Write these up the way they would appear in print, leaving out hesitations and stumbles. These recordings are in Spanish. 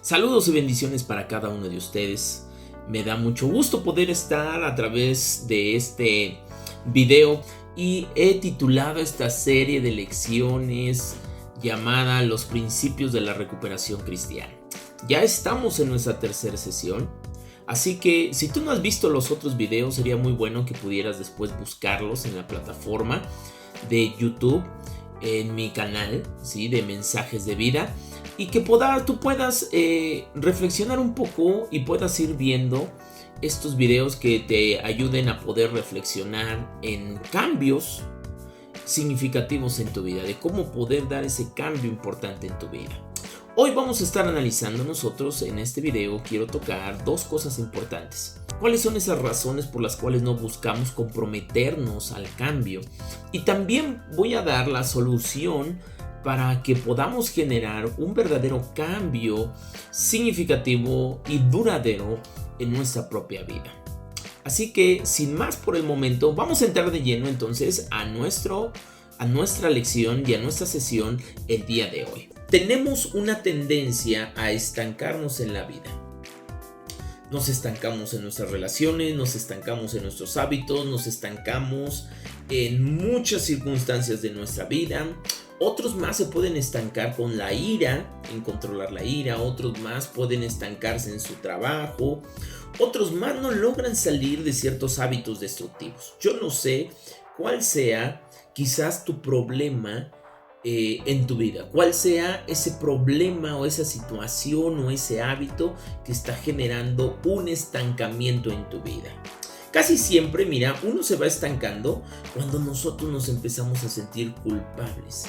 Saludos y bendiciones para cada uno de ustedes. Me da mucho gusto poder estar a través de este video y he titulado esta serie de lecciones llamada Los principios de la recuperación cristiana. Ya estamos en nuestra tercera sesión, así que si tú no has visto los otros videos sería muy bueno que pudieras después buscarlos en la plataforma de YouTube, en mi canal, ¿sí?, de Mensajes de Vida, y que tú puedas reflexionar un poco y puedas ir viendo estos videos que te ayuden a poder reflexionar en cambios significativos en tu vida, de cómo poder dar ese cambio importante en tu vida. Hoy vamos a estar analizando nosotros en este video. Quiero tocar dos cosas importantes. ¿Cuáles son esas razones por las cuales no buscamos comprometernos al cambio? Y también voy a dar la solución para que podamos generar un verdadero cambio significativo y duradero en nuestra propia vida. Así que sin más por el momento, vamos a entrar de lleno entonces a nuestra lección y a nuestra sesión el día de hoy. Tenemos una tendencia a estancarnos en la vida. Nos estancamos en nuestras relaciones, nos estancamos en nuestros hábitos, nos estancamos en muchas circunstancias de nuestra vida. Otros más se pueden estancar con la ira, en controlar la ira. Otros más pueden estancarse en su trabajo. Otros más no logran salir de ciertos hábitos destructivos. Yo no sé cuál sea quizás tu problema en tu vida. Cuál sea ese problema o esa situación o ese hábito que está generando un estancamiento en tu vida. Casi siempre, mira, uno se va estancando cuando nosotros nos empezamos a sentir culpables.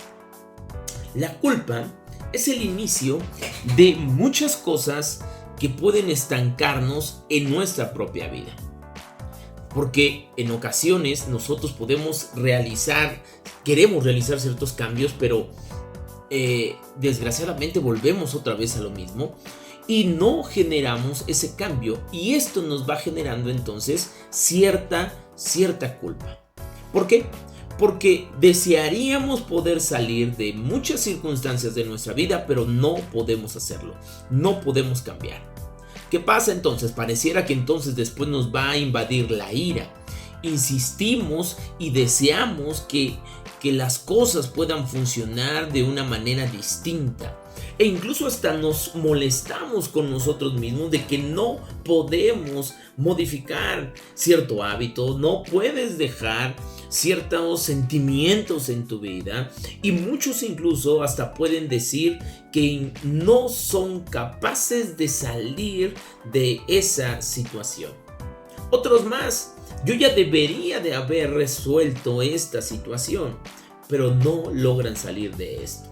La culpa es el inicio de muchas cosas que pueden estancarnos en nuestra propia vida. Porque en ocasiones nosotros queremos realizar ciertos cambios, pero desgraciadamente volvemos otra vez a lo mismo y no generamos ese cambio, y esto nos va generando entonces cierta culpa. ¿Por qué? Porque desearíamos poder salir de muchas circunstancias de nuestra vida, pero no podemos hacerlo, no podemos cambiar. ¿Qué pasa entonces? Pareciera que entonces después nos va a invadir la ira. Insistimos y deseamos que las cosas puedan funcionar de una manera distinta. E incluso hasta nos molestamos con nosotros mismos de que no podemos modificar cierto hábito, no puedes dejar ciertos sentimientos en tu vida, y muchos incluso hasta pueden decir que no son capaces de salir de esa situación. Otros más, yo ya debería de haber resuelto esta situación, pero no logran salir de esto.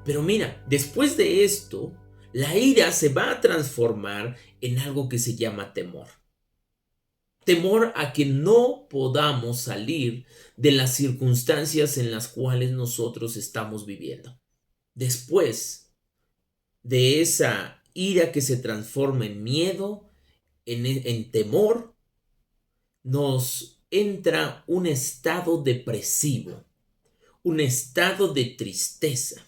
Pero mira, después de esto, la ira se va a transformar en algo que se llama temor. Temor a que no podamos salir de las circunstancias en las cuales nosotros estamos viviendo. Después de esa ira que se transforma en miedo, en temor, nos entra un estado depresivo, un estado de tristeza,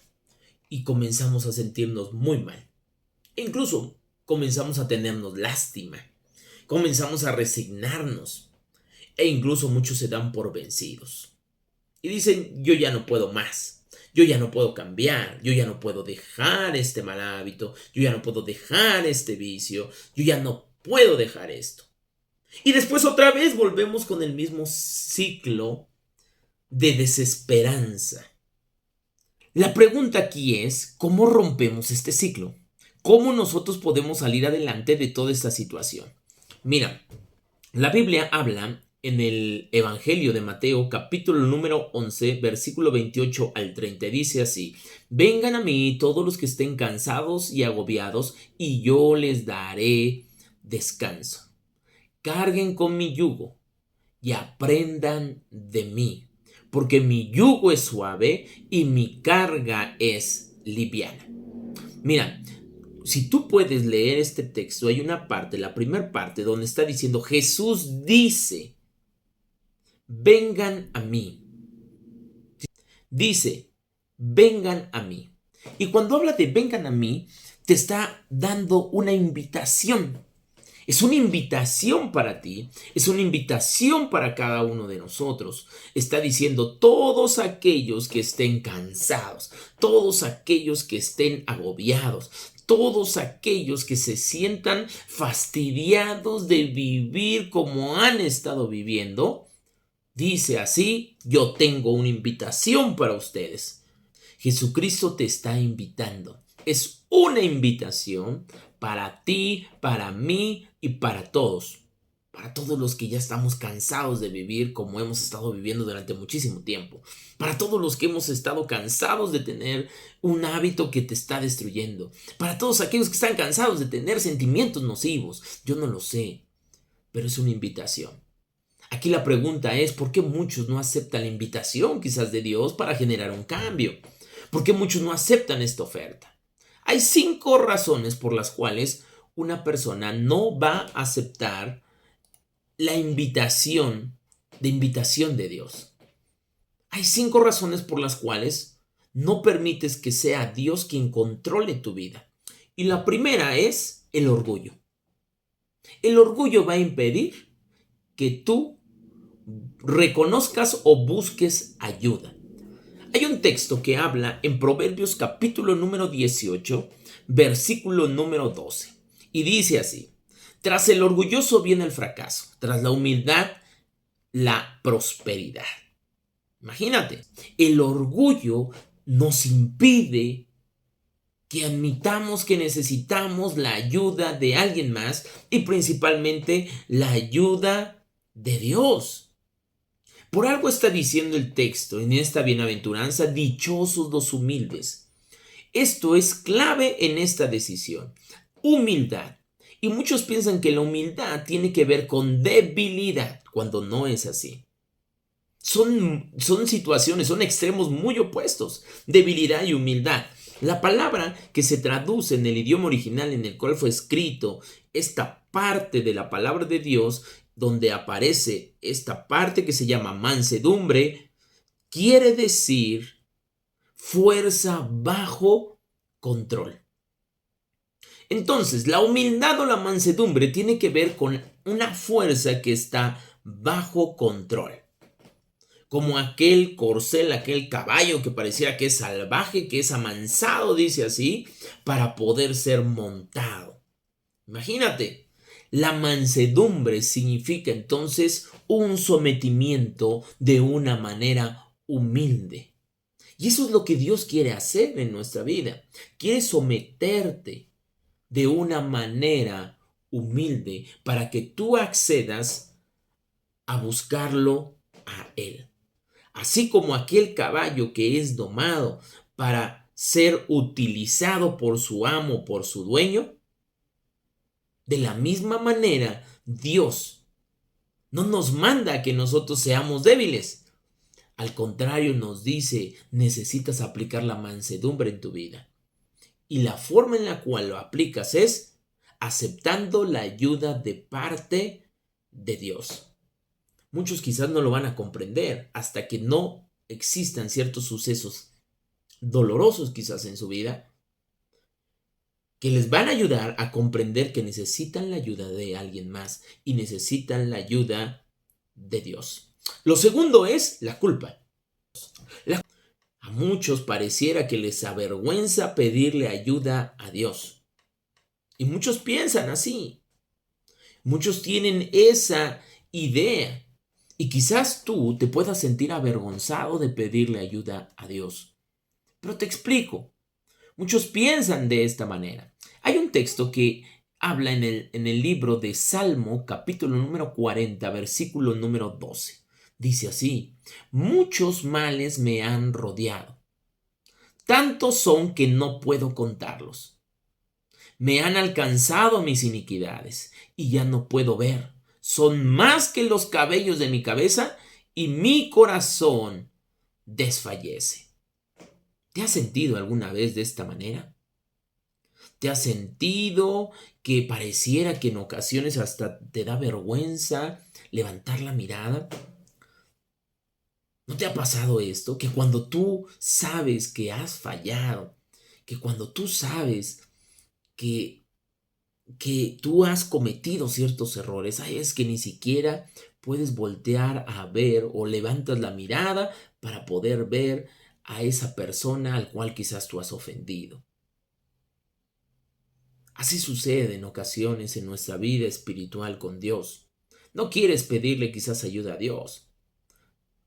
y comenzamos a sentirnos muy mal. E incluso comenzamos a tenernos lástima, comenzamos a resignarnos, e incluso muchos se dan por vencidos y dicen: yo ya no puedo más, yo ya no puedo cambiar, yo ya no puedo dejar este mal hábito, yo ya no puedo dejar este vicio, yo ya no puedo dejar esto. Y después otra vez volvemos con el mismo ciclo de desesperanza. La pregunta aquí es: ¿cómo rompemos este ciclo? ¿Cómo nosotros podemos salir adelante de toda esta situación? Mira, la Biblia habla en el Evangelio de Mateo, capítulo número 11, versículo 28 al 30. Dice así: vengan a mí todos los que estén cansados y agobiados, y yo les daré descanso. Carguen con mi yugo y aprendan de mí, porque mi yugo es suave y mi carga es liviana. Mira, si tú puedes leer este texto, hay una parte, la primera parte, donde está diciendo: Jesús dice, vengan a mí. Dice, vengan a mí. Y cuando habla de vengan a mí, te está dando una invitación. Es una invitación para ti, es una invitación para cada uno de nosotros. Está diciendo, todos aquellos que estén cansados, todos aquellos que estén agobiados, todos aquellos que se sientan fastidiados de vivir como han estado viviendo, dice así, yo tengo una invitación para ustedes. Jesucristo te está invitando. Es una invitación para ti, para mí y para todos. Para todos los que ya estamos cansados de vivir como hemos estado viviendo durante muchísimo tiempo. Para todos los que hemos estado cansados de tener un hábito que te está destruyendo. Para todos aquellos que están cansados de tener sentimientos nocivos. Yo no lo sé, pero es una invitación. Aquí la pregunta es, ¿por qué muchos no aceptan la invitación quizás de Dios para generar un cambio? ¿Por qué muchos no aceptan esta oferta? Hay 5 razones por las cuales una persona no va a aceptar la invitación de Dios. Hay 5 razones por las cuales no permites que sea Dios quien controle tu vida. Y la primera es el orgullo. El orgullo va a impedir que tú reconozcas o busques ayuda. Hay un texto que habla en Proverbios capítulo número 18, versículo número 12. Y dice así, tras el orgulloso viene el fracaso, tras la humildad, la prosperidad. Imagínate, el orgullo nos impide que admitamos que necesitamos la ayuda de alguien más y principalmente la ayuda de Dios. Por algo está diciendo el texto en esta bienaventuranza, dichosos los humildes. Esto es clave en esta decisión. Humildad. Y muchos piensan que la humildad tiene que ver con debilidad, cuando no es así. Son situaciones, son extremos muy opuestos, debilidad y humildad. La palabra que se traduce en el idioma original en el cual fue escrito esta parte de la palabra de Dios, donde aparece esta parte que se llama mansedumbre, quiere decir fuerza bajo control. Entonces, la humildad o la mansedumbre tiene que ver con una fuerza que está bajo control. Como aquel corcel, aquel caballo que pareciera que es salvaje, que es amansado, dice así, para poder ser montado. Imagínate, la mansedumbre significa entonces un sometimiento de una manera humilde. Y eso es lo que Dios quiere hacer en nuestra vida. Quiere someterte de una manera humilde para que tú accedas a buscarlo a Él. Así como aquel caballo que es domado para ser utilizado por su amo, por su dueño, de la misma manera Dios no nos manda a que nosotros seamos débiles. Al contrario, nos dice, necesitas aplicar la mansedumbre en tu vida. Y la forma en la cual lo aplicas es aceptando la ayuda de parte de Dios. Muchos quizás no lo van a comprender hasta que no existan ciertos sucesos dolorosos quizás en su vida que les van a ayudar a comprender que necesitan la ayuda de alguien más y necesitan la ayuda de Dios. Lo segundo es la culpa. A muchos pareciera que les avergüenza pedirle ayuda a Dios. Y muchos piensan así. Muchos tienen esa idea. Y quizás tú te puedas sentir avergonzado de pedirle ayuda a Dios. Pero te explico. Muchos piensan de esta manera. Hay un texto que habla en el libro de Salmo, capítulo número 40, versículo número 12. Dice así, muchos males me han rodeado. Tantos son que no puedo contarlos. Me han alcanzado mis iniquidades y ya no puedo ver. Son más que los cabellos de mi cabeza y mi corazón desfallece. ¿Te has sentido alguna vez de esta manera? ¿Te has sentido que pareciera que en ocasiones hasta te da vergüenza levantar la mirada? ¿No te ha pasado esto? Que cuando tú sabes que has fallado, que cuando tú sabes que, que tú has cometido ciertos errores. Hay veces que ni siquiera puedes voltear a ver o levantas la mirada para poder ver a esa persona al cual quizás tú has ofendido. Así sucede en ocasiones en nuestra vida espiritual con Dios. No quieres pedirle quizás ayuda a Dios.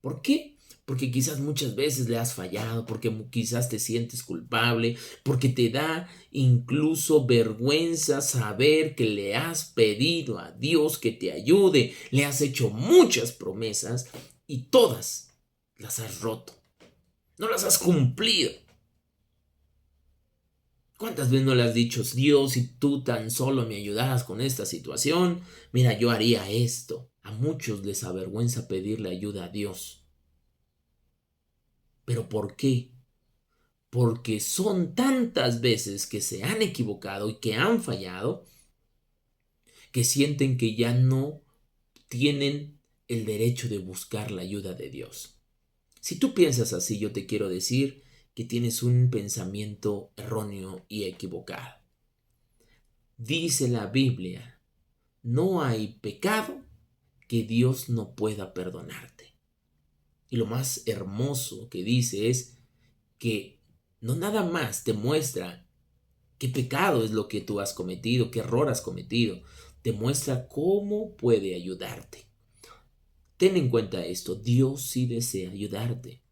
¿Por qué? Porque quizás muchas veces le has fallado, porque quizás te sientes culpable, porque te da incluso vergüenza saber que le has pedido a Dios que te ayude, le has hecho muchas promesas y todas las has roto, no las has cumplido. ¿Cuántas veces no le has dicho, Dios, si tú tan solo me ayudaras con esta situación, mira, yo haría esto? A muchos les avergüenza pedirle ayuda a Dios. ¿Pero por qué? Porque son tantas veces que se han equivocado y que han fallado, que sienten que ya no tienen el derecho de buscar la ayuda de Dios. Si tú piensas así, yo te quiero decir que tienes un pensamiento erróneo y equivocado. Dice la Biblia, no hay pecado que Dios no pueda perdonarte. Y lo más hermoso que dice es que no nada más te muestra qué pecado es lo que tú has cometido, qué error has cometido, te muestra cómo puede ayudarte. Ten en cuenta esto, Dios sí desea ayudarte.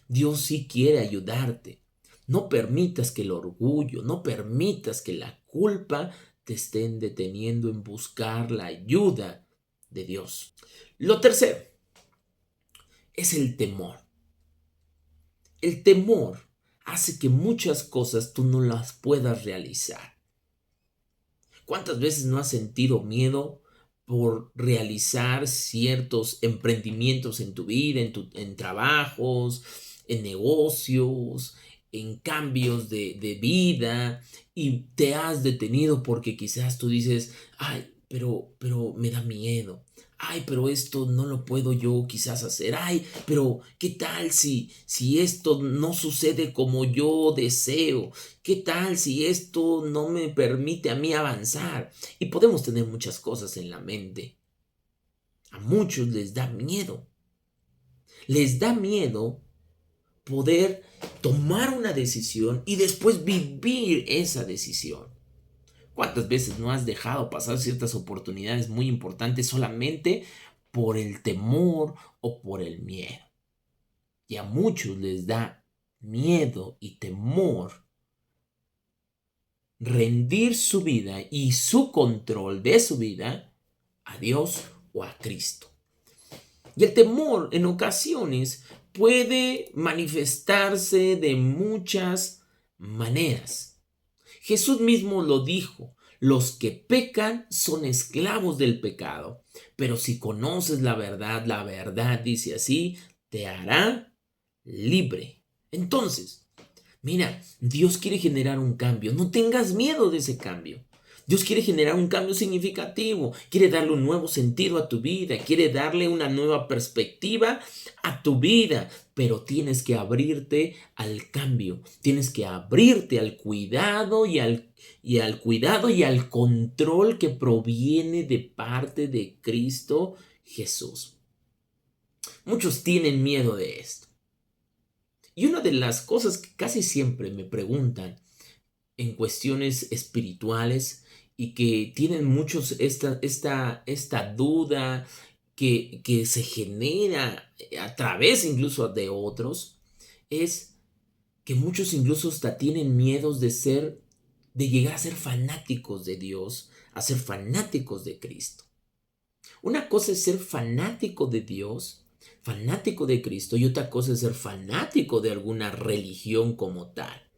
Dios sí quiere ayudarte. No permitas que el orgullo, no permitas que la culpa te estén deteniendo en buscar la ayuda de Dios. Lo tercero es el temor. El temor hace que muchas cosas tú no las puedas realizar. ¿Cuántas veces no has sentido miedo por realizar ciertos emprendimientos en tu vida, en trabajos, en negocios, en cambios de vida, y te has detenido porque quizás tú dices, ay, pero me da miedo? Ay, pero esto no lo puedo yo quizás hacer. Ay, pero ¿qué tal si esto no sucede como yo deseo? ¿Qué tal si esto no me permite a mí avanzar? Y podemos tener muchas cosas en la mente. A muchos les da miedo. Les da miedo poder tomar una decisión y después vivir esa decisión. ¿Cuántas veces no has dejado pasar ciertas oportunidades muy importantes solamente por el temor o por el miedo? Y a muchos les da miedo y temor rendir su vida y su control de su vida a Dios o a Cristo. Y el temor en ocasiones puede manifestarse de muchas maneras. Jesús mismo lo dijo, los que pecan son esclavos del pecado, pero si conoces la verdad dice así, te hará libre. Entonces, mira, Dios quiere generar un cambio. No tengas miedo de ese cambio. Dios quiere generar un cambio significativo. Quiere darle un nuevo sentido a tu vida. Quiere darle una nueva perspectiva a tu vida. Pero tienes que abrirte al cambio. Tienes que abrirte al cuidado y al control que proviene de parte de Cristo Jesús. Muchos tienen miedo de esto. Y una de las cosas que casi siempre me preguntan en cuestiones espirituales y que tienen muchos esta duda que se genera a través incluso de otros, es que muchos incluso hasta tienen miedos de llegar a ser fanáticos de Dios, a ser fanáticos de Cristo. Una cosa es ser fanático de Dios, fanático de Cristo, y otra cosa es ser fanático de alguna religión como tal,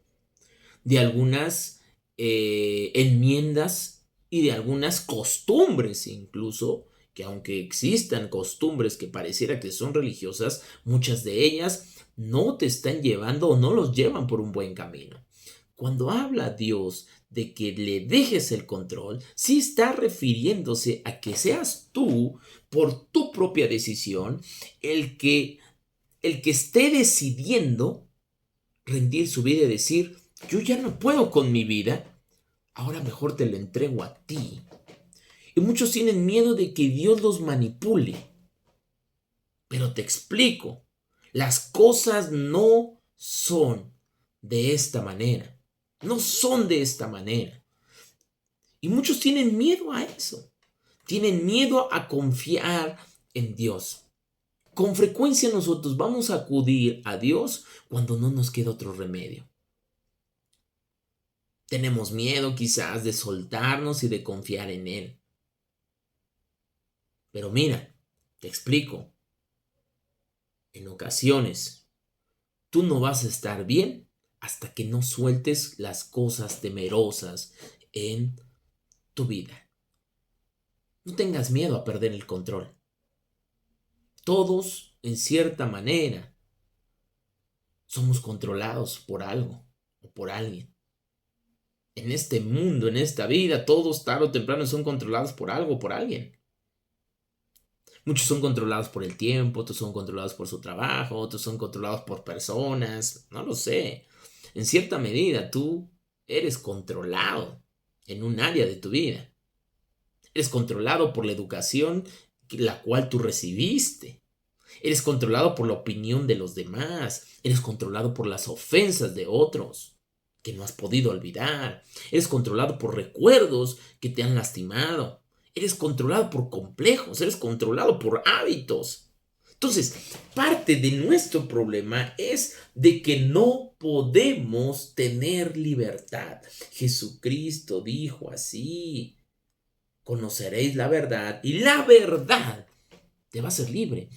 de algunas enmiendas y de algunas costumbres incluso, que aunque existan costumbres que pareciera que son religiosas, muchas de ellas no te están llevando o no los llevan por un buen camino. Cuando habla Dios de que le dejes el control, sí está refiriéndose a que seas tú, por tu propia decisión, el que esté decidiendo rendir su vida y decir, yo ya no puedo con mi vida, ahora mejor te lo entrego a ti. Y muchos tienen miedo de que Dios los manipule. Pero te explico, las cosas no son de esta manera. No son de esta manera. Y muchos tienen miedo a eso. Tienen miedo a confiar en Dios. Con frecuencia nosotros vamos a acudir a Dios cuando no nos queda otro remedio. Tenemos miedo quizás de soltarnos y de confiar en Él. Pero mira, te explico. En ocasiones, tú no vas a estar bien hasta que no sueltes las cosas temerosas en tu vida. No tengas miedo a perder el control. Todos, en cierta manera, somos controlados por algo o por alguien. En este mundo, en esta vida, todos tarde o temprano son controlados por algo o por alguien. Muchos son controlados por el tiempo, otros son controlados por su trabajo, otros son controlados por personas, no lo sé. En cierta medida, tú eres controlado en un área de tu vida. Eres controlado por la educación la cual tú recibiste. Eres controlado por la opinión de los demás. Eres controlado por las ofensas de otros que no has podido olvidar. Eres controlado por recuerdos que te han lastimado. Eres controlado por complejos. Eres controlado por hábitos. Entonces, parte de nuestro problema es de que no podemos tener libertad. Jesucristo dijo así: conoceréis la verdad y la verdad te va a hacer libre.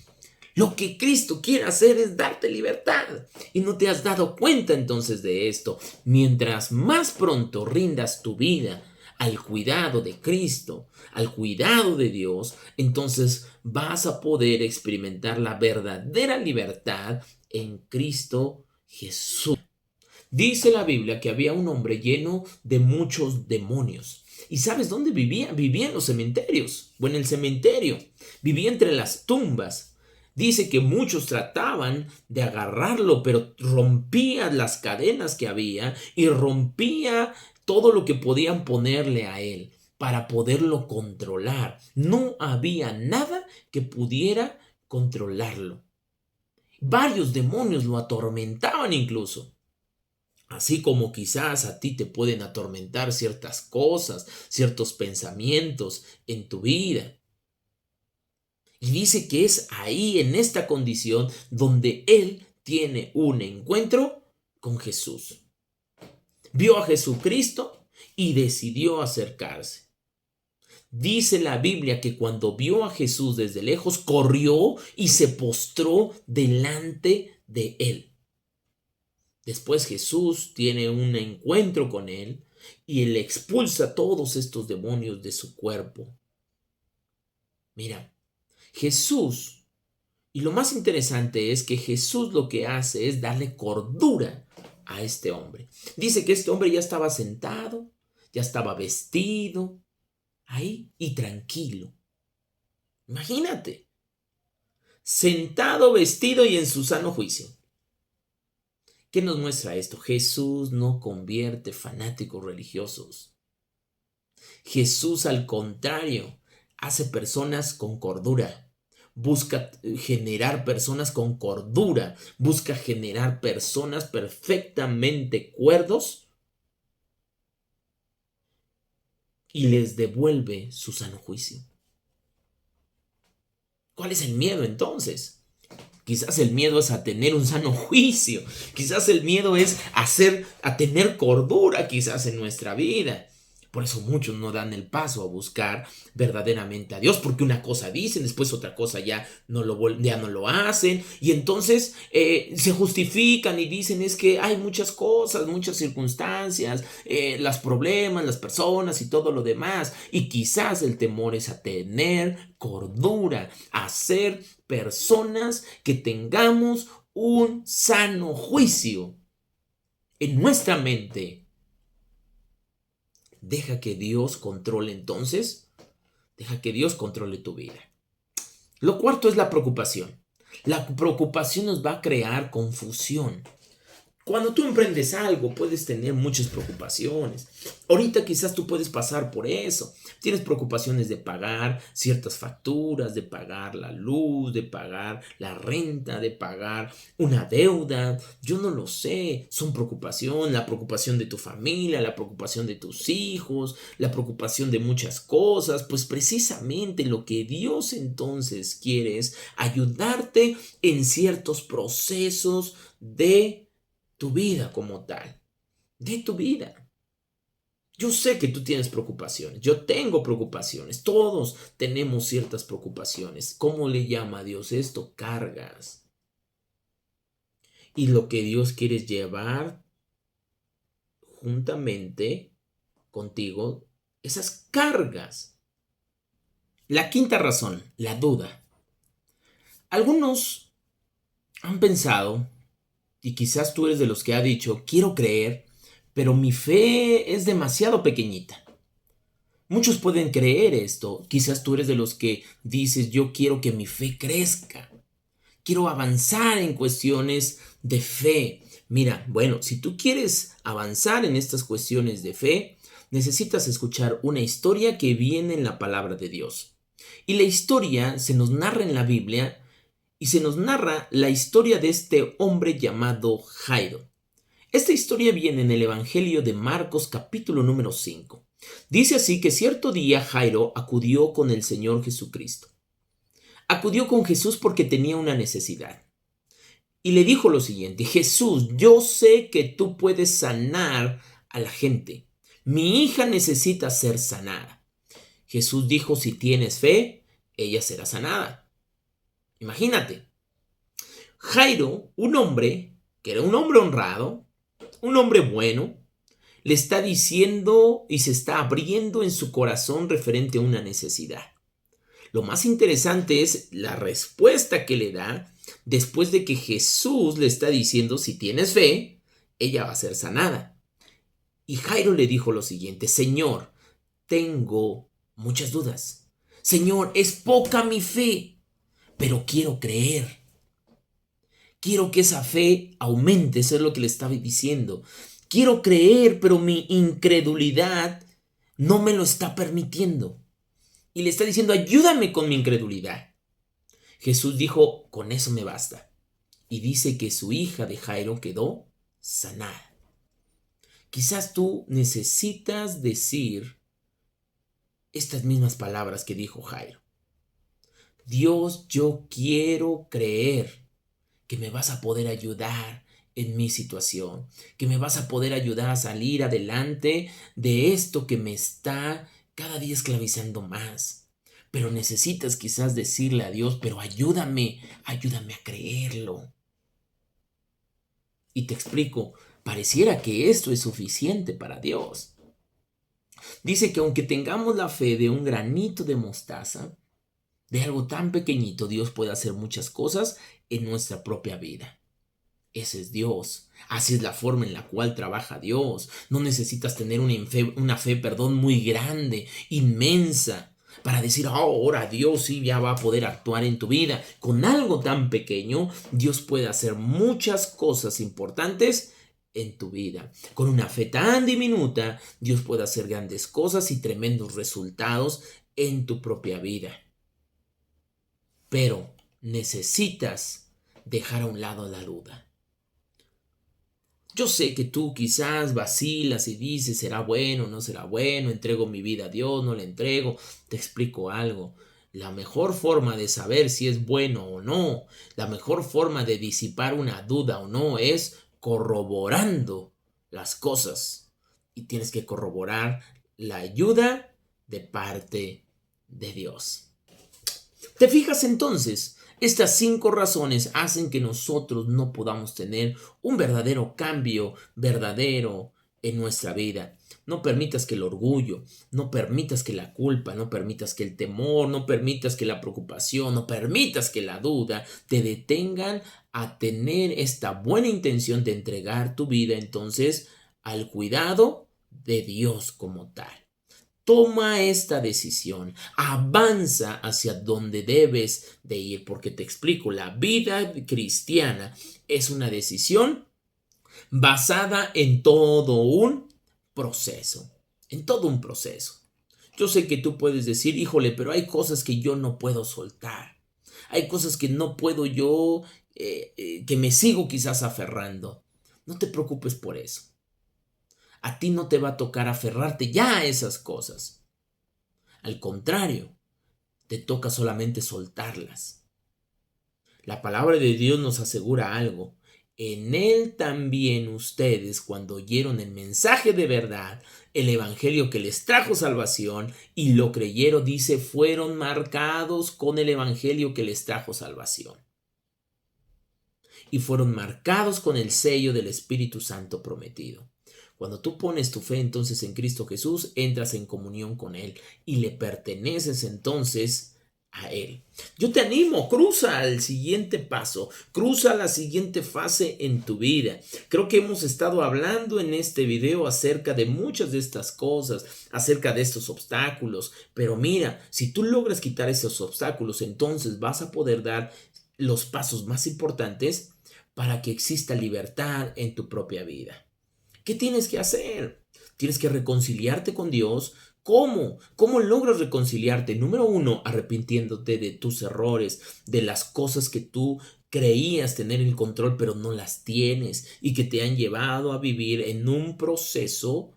Lo que Cristo quiere hacer es darte libertad. Y no te has dado cuenta entonces de esto. Mientras más pronto rindas tu vida al cuidado de Cristo, al cuidado de Dios, entonces vas a poder experimentar la verdadera libertad en Cristo Jesús. Dice la Biblia que había un hombre lleno de muchos demonios. ¿Y sabes dónde vivía? Vivía en los cementerios, o en el cementerio. Vivía entre las tumbas. Dice que muchos trataban de agarrarlo, pero rompía las cadenas que había y rompía todo lo que podían ponerle a él para poderlo controlar. No había nada que pudiera controlarlo. Varios demonios lo atormentaban incluso. Así como quizás a ti te pueden atormentar ciertas cosas, ciertos pensamientos en tu vida. Y dice que es ahí, en esta condición, donde él tiene un encuentro con Jesús. Vio a Jesucristo y decidió acercarse. Dice la Biblia que cuando vio a Jesús desde lejos, corrió y se postró delante de él. Después Jesús tiene un encuentro con él y él expulsa todos estos demonios de su cuerpo. Mira, Jesús, y lo más interesante es que Jesús lo que hace es darle cordura a este hombre. Dice que este hombre ya estaba sentado, ya estaba vestido, ahí y tranquilo. Imagínate, sentado, vestido y en su sano juicio. ¿Qué nos muestra esto? Jesús no convierte fanáticos religiosos. Jesús, al contrario, hace personas con cordura. Busca generar personas con cordura. Busca generar personas perfectamente cuerdos y les devuelve su sano juicio. ¿Cuál es el miedo entonces? Quizás el miedo es a tener un sano juicio. Quizás el miedo es a tener cordura quizás en nuestra vida. Por eso muchos no dan el paso a buscar verdaderamente a Dios, porque una cosa dicen, después otra cosa ya no lo hacen, y entonces se justifican y dicen es que hay muchas cosas, muchas circunstancias, los problemas, las personas y todo lo demás, y quizás el temor es a tener cordura, a ser personas que tengamos un sano juicio en nuestra mente. Deja que Dios controle entonces, deja que Dios controle tu vida. Lo cuarto es la preocupación. La preocupación nos va a crear confusión. Cuando tú emprendes algo, puedes tener muchas preocupaciones. Ahorita quizás tú puedes pasar por eso. Tienes preocupaciones de pagar ciertas facturas, de pagar la luz, de pagar la renta, de pagar una deuda. Yo no lo sé. Son preocupaciones, la preocupación de tu familia, la preocupación de tus hijos, la preocupación de muchas cosas. Pues precisamente lo que Dios entonces quiere es ayudarte en ciertos procesos de tu vida como tal, de tu vida. Yo sé que tú tienes preocupaciones, yo tengo preocupaciones, todos tenemos ciertas preocupaciones. ¿Cómo le llama a Dios esto? Cargas. Y lo que Dios quiere es llevar juntamente contigo esas cargas. La quinta razón, la duda. Algunos han pensado, y quizás tú eres de los que ha dicho, quiero creer, pero mi fe es demasiado pequeñita. Muchos pueden creer esto. Quizás tú eres de los que dices, yo quiero que mi fe crezca. Quiero avanzar en cuestiones de fe. Mira, bueno, si tú quieres avanzar en estas cuestiones de fe, necesitas escuchar una historia que viene en la palabra de Dios. Y la historia se nos narra en la Biblia y se nos narra la historia de este hombre llamado Jairo. Esta historia viene en el Evangelio de Marcos capítulo número 5. Dice así que cierto día Jairo acudió con el Señor Jesucristo. Acudió con Jesús porque tenía una necesidad. Y le dijo lo siguiente: Jesús, yo sé que tú puedes sanar a la gente. Mi hija necesita ser sanada. Jesús dijo: si tienes fe, ella será sanada. Imagínate. Jairo, un hombre que era un hombre honrado, un hombre bueno, le está diciendo y se está abriendo en su corazón referente a una necesidad. Lo más interesante es la respuesta que le da después de que Jesús le está diciendo: si tienes fe, ella va a ser sanada. Y Jairo le dijo lo siguiente: Señor, tengo muchas dudas. Señor, es poca mi fe, pero quiero creer. Quiero que esa fe aumente, eso es lo que le estaba diciendo. Quiero creer, pero mi incredulidad no me lo está permitiendo. Y le está diciendo: ayúdame con mi incredulidad. Jesús dijo: con eso me basta. Y dice que su hija de Jairo quedó sanada. Quizás tú necesitas decir estas mismas palabras que dijo Jairo. Dios, yo quiero creer que me vas a poder ayudar en mi situación, que me vas a poder ayudar a salir adelante de esto que me está cada día esclavizando más. Pero necesitas quizás decirle a Dios: pero ayúdame a creerlo. Y te explico, pareciera que esto es suficiente para Dios. Dice que aunque tengamos la fe de un granito de mostaza, de algo tan pequeñito, Dios puede hacer muchas cosas en nuestra propia vida. Ese es Dios. Así es la forma en la cual trabaja Dios. No necesitas tener una fe, muy grande, inmensa, para decir: ahora Dios sí ya va a poder actuar en tu vida. Con algo tan pequeño, Dios puede hacer muchas cosas importantes en tu vida. Con una fe tan diminuta, Dios puede hacer grandes cosas y tremendos resultados en tu propia vida. Pero necesitas dejar a un lado la duda. Yo sé que tú quizás vacilas y dices: ¿será bueno o no será bueno? ¿Entrego mi vida a Dios? ¿No le entrego? Te explico algo. La mejor forma de saber si es bueno o no, la mejor forma de disipar una duda o no, es corroborando las cosas. Y tienes que corroborar la ayuda de parte de Dios. ¿Te fijas entonces? Estas 5 razones hacen que nosotros no podamos tener un verdadero cambio verdadero en nuestra vida. No permitas que el orgullo, no permitas que la culpa, no permitas que el temor, no permitas que la preocupación, no permitas que la duda te detengan a tener esta buena intención de entregar tu vida entonces al cuidado de Dios como tal. Toma esta decisión, avanza hacia donde debes de ir, porque te explico, la vida cristiana es una decisión basada en todo un proceso, en todo un proceso. Yo sé que tú puedes decir, híjole, pero hay cosas que yo no puedo soltar. Hay cosas que no puedo yo, que me sigo quizás aferrando. No te preocupes por eso. A ti no te va a tocar aferrarte ya a esas cosas. Al contrario, te toca solamente soltarlas. La palabra de Dios nos asegura algo. En Él también ustedes, cuando oyeron el mensaje de verdad, el evangelio que les trajo salvación, y lo creyeron, dice, fueron marcados con el evangelio que les trajo salvación. Y fueron marcados con el sello del Espíritu Santo prometido. Cuando tú pones tu fe entonces en Cristo Jesús, entras en comunión con Él y le perteneces entonces a Él. Yo te animo, cruza al siguiente paso, cruza la siguiente fase en tu vida. Creo que hemos estado hablando en este video acerca de muchas de estas cosas, acerca de estos obstáculos, pero mira, si tú logras quitar esos obstáculos, entonces vas a poder dar los pasos más importantes para que exista libertad en tu propia vida. ¿Qué tienes que hacer? Tienes que reconciliarte con Dios. ¿Cómo? ¿Cómo logras reconciliarte? Número 1, arrepintiéndote de tus errores, de las cosas que tú creías tener el control, pero no las tienes y que te han llevado a vivir en un proceso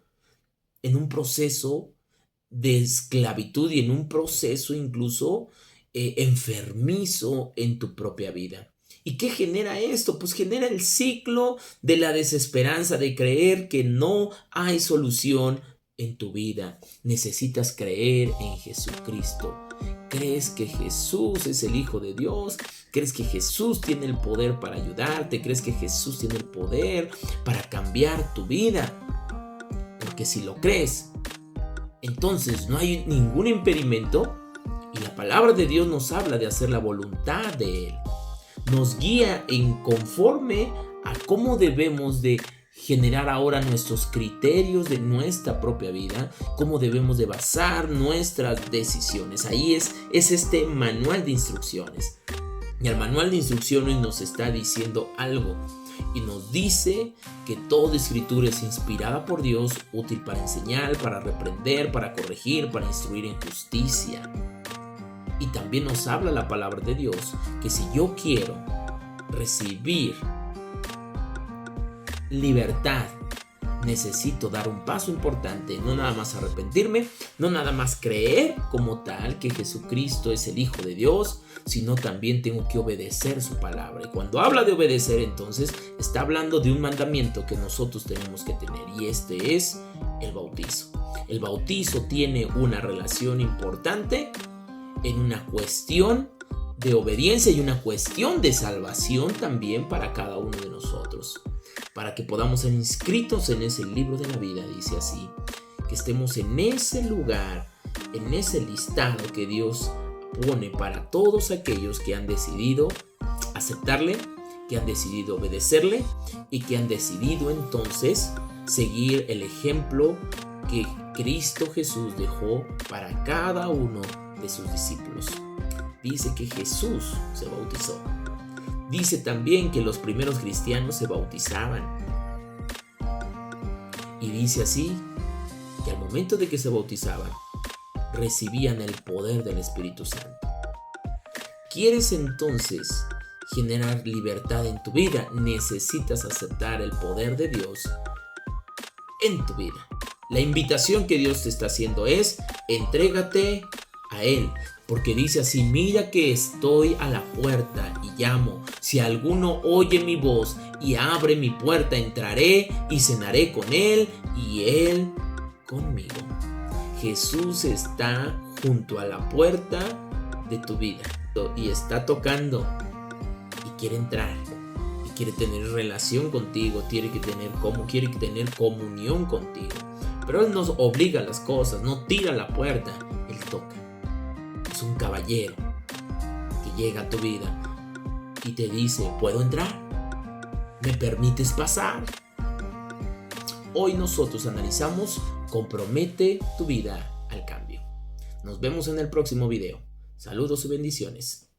de esclavitud y en un proceso incluso enfermizo en tu propia vida. ¿Y qué genera esto? Pues genera el ciclo de la desesperanza, de creer que no hay solución en tu vida. Necesitas creer en Jesucristo. ¿Crees que Jesús es el Hijo de Dios? ¿Crees que Jesús tiene el poder para ayudarte? ¿Crees que Jesús tiene el poder para cambiar tu vida? Porque si lo crees, entonces no hay ningún impedimento, y la palabra de Dios nos habla de hacer la voluntad de Él. Nos guía en conforme a cómo debemos de generar ahora nuestros criterios de nuestra propia vida, cómo debemos de basar nuestras decisiones. Ahí es este manual de instrucciones. Y el manual de instrucciones nos está diciendo algo. Y nos dice que toda escritura es inspirada por Dios, útil para enseñar, para reprender, para corregir, para instruir en justicia. Y también nos habla la palabra de Dios que si yo quiero recibir libertad, necesito dar un paso importante, no nada más arrepentirme, no nada más creer como tal que Jesucristo es el Hijo de Dios, sino también tengo que obedecer su palabra. Y cuando habla de obedecer, entonces está hablando de un mandamiento que nosotros tenemos que tener, y este es el bautizo. El bautizo tiene una relación importante en una cuestión de obediencia y una cuestión de salvación también para cada uno de nosotros, para que podamos ser inscritos en ese libro de la vida. Dice así, que estemos en ese lugar, en ese listado que Dios pone para todos aquellos que han decidido aceptarle, que han decidido obedecerle y que han decidido entonces seguir el ejemplo que Cristo Jesús dejó para cada uno de sus discípulos. Dice que Jesús se bautizó. Dice también que los primeros cristianos se bautizaban. Y dice así, que al momento de que se bautizaban, recibían el poder del Espíritu Santo. ¿Quieres entonces generar libertad en tu vida? Necesitas aceptar el poder de Dios en tu vida. La invitación que Dios te está haciendo es, entrégate a Él, porque dice así, mira que estoy a la puerta y llamo. Si alguno oye mi voz y abre mi puerta, entraré y cenaré con Él y Él conmigo. Jesús está junto a la puerta de tu vida y está tocando y quiere entrar y quiere tener relación contigo, quiere tener comunión contigo. Pero Él nos obliga a las cosas, no tira la puerta, Él toca. Es un caballero que llega a tu vida y te dice, ¿puedo entrar? ¿Me permites pasar? Hoy nosotros analizamos Compromete tu vida al cambio. Nos vemos en el próximo video. Saludos y bendiciones.